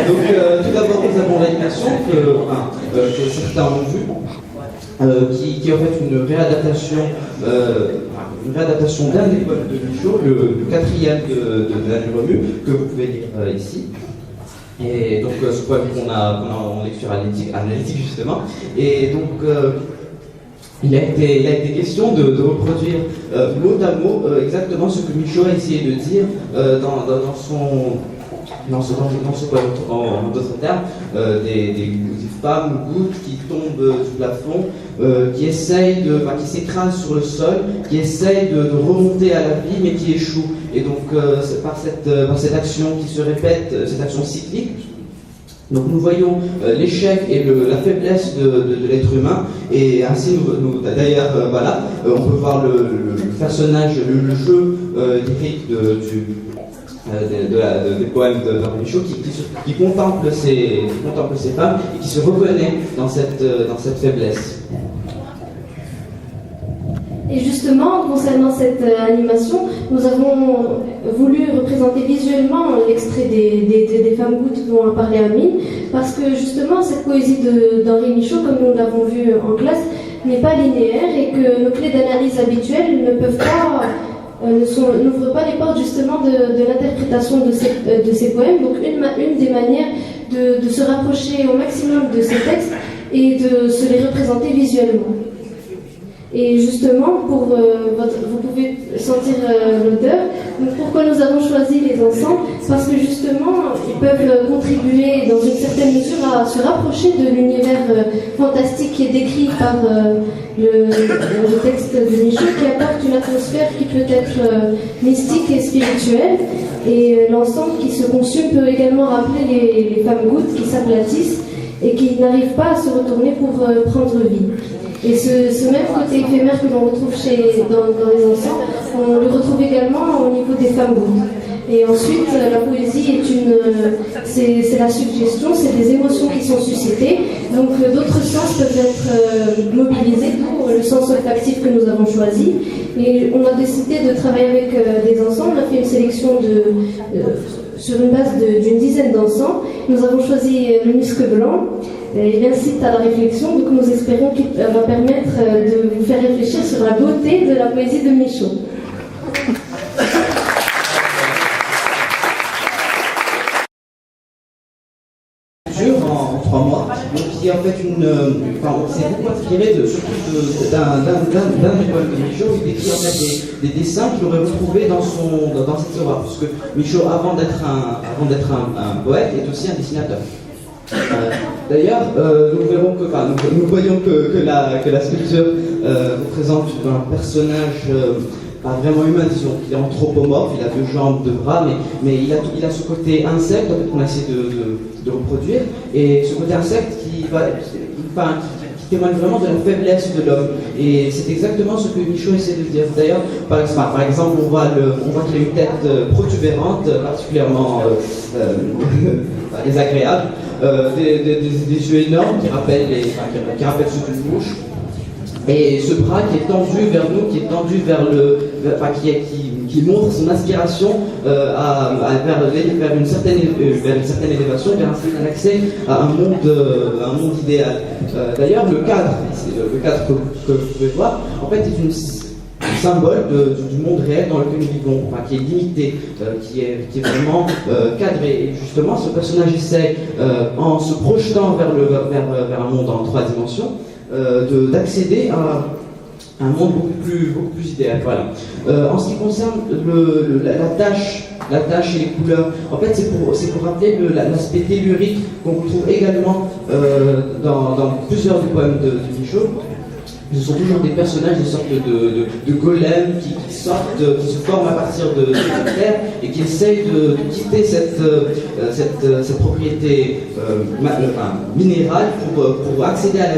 Donc, tout d'abord, nous avons l'animation que certains ont vue, qui est en fait une réadaptation d'un des poèmes de Michaud, le quatrième de Daniel Remu, que vous pouvez lire ici. Et donc, ce poème qu'on a en lecture analytique justement. Et donc, il a été question de reproduire mot à mot exactement ce que Michaud a essayé de dire dans ce poème, en d'autres termes, des femmes gouttes qui tombent du plafond, qui s'écrasent sur le sol, qui essayent de remonter à la vie, mais qui échouent. Et donc, par cette action qui se répète, cette action cyclique, donc nous voyons l'échec et la faiblesse de l'être humain, et ainsi d'ailleurs on peut voir le personnage, le jeu lyrique des poèmes d'Henri Michaud qui contemple ces femmes et qui se reconnaît dans cette faiblesse. Et justement, concernant cette animation, nous avons voulu représenter visuellement l'extrait des femmes gouttes dont a parlé Amine, parce que justement, cette poésie d'Henri Michaud, comme nous l'avons vu en classe, n'est pas linéaire et que nos clés d'analyse habituelles n'ouvrent pas les portes justement de l'interprétation de ces poèmes. Donc une des manières de se rapprocher au maximum de ces textes et de se les représenter visuellement. Et justement, vous pouvez sentir l'odeur. Donc pourquoi nous avons choisi les encens? Parce que justement, ils peuvent contribuer dans une certaine mesure à se rapprocher de l'univers fantastique qui est décrit par le texte de Michaud, qui apporte une atmosphère qui peut être mystique et spirituelle. Et l'encens qui se consume peut également rappeler les femmes gouttes qui s'aplatissent et qui n'arrivent pas à se retourner pour prendre vie. Et ce même côté éphémère que l'on retrouve dans les encens, on le retrouve également au niveau des femmes gouttes. Et ensuite, la poésie c'est la suggestion, c'est des émotions qui sont suscitées. Donc d'autres sens peuvent être mobilisés pour le sens olfactif que nous avons choisi. Et on a décidé de travailler avec des encens. On a fait une sélection sur une base d'une dizaine d'encens. Nous avons choisi le musc blanc. Il incite à la réflexion, donc nous espérons qu'il va permettre de vous faire réfléchir sur la beauté de la poésie de Michaud. En 3 mois, donc qui est en fait on s'est beaucoup inspiré surtout d'un des poèmes de Michaud. Il décrit en fait des dessins qu'il aurait retrouvés dans cette œuvre, puisque Michaud, avant d'être un poète, est aussi un dessinateur. D'ailleurs, nous voyons que la sculpture représente un personnage pas vraiment humain, disons qu'il est anthropomorphe, il a 2 jambes, 2 bras, mais il a ce côté insecte qu'on a essayé de reproduire, et ce côté insecte qui témoigne vraiment de la faiblesse de l'homme. Et c'est exactement ce que Michaud essaie de dire. D'ailleurs, par exemple, on voit qu'il a une tête protubérante, particulièrement désagréable, des yeux énormes qui rappellent ceux d'une mouche. Et ce bras qui est tendu vers nous, qui montre son aspiration vers une certaine élévation, vers un certain accès à un monde idéal. D'ailleurs, le cadre que vous pouvez voir, en fait, est un symbole du monde réel dans lequel nous vivons, qui est limité, qui est vraiment cadré. Et justement, ce personnage essaie, en se projetant vers un monde en 3 dimensions, d'accéder à un monde beaucoup plus idéal. Voilà. En ce qui concerne la tâche et les couleurs, en fait c'est pour rappeler l'aspect tellurique qu'on retrouve également dans plusieurs des poèmes de Michaud. Ce sont toujours des personnages, des sortes de golems qui se forment à partir de la terre et qui essayent de quitter cette propriété minérale pour accéder à la vie.